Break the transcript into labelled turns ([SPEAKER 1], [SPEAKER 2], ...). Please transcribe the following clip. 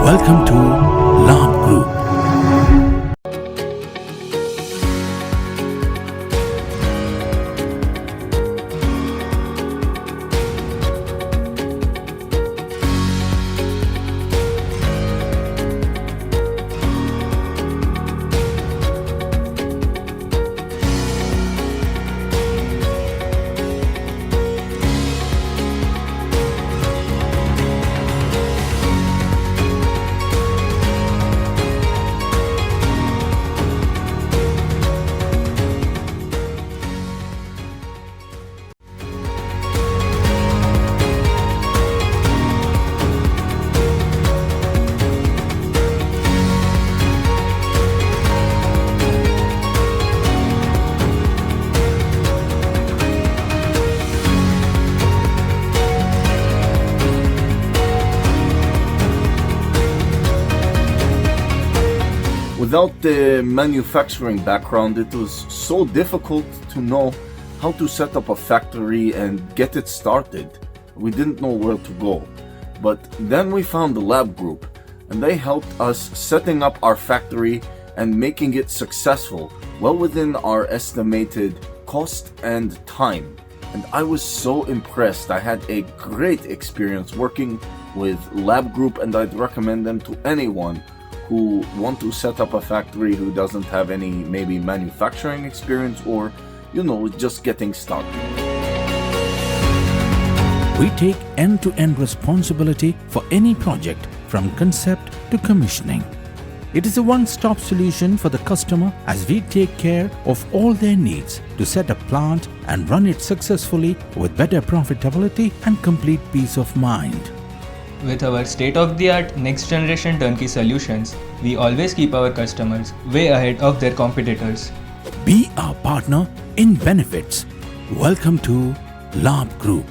[SPEAKER 1] Welcome to Labh Group.
[SPEAKER 2] Without the manufacturing background, it was so difficult to know how to set up a factory and get it started. We didn't know where to go. But then we found the Labh Group, and they helped us setting up our factory and making it successful, well within our estimated cost and time. And I was so impressed. I had a great experience working with Labh Group, and I'd recommend them to anyone who want to set up a factory who doesn't have any maybe manufacturing experience or, just getting started.
[SPEAKER 1] We take end-to-end responsibility for any project from concept to commissioning. It is a one-stop solution for the customer as we take care of all their needs to set a plant and run it successfully with better profitability and complete peace of mind.
[SPEAKER 3] With our state-of-the-art next-generation turnkey solutions, we always keep our customers way ahead of their competitors.
[SPEAKER 1] Be our partner in benefits. Welcome to Labh Group.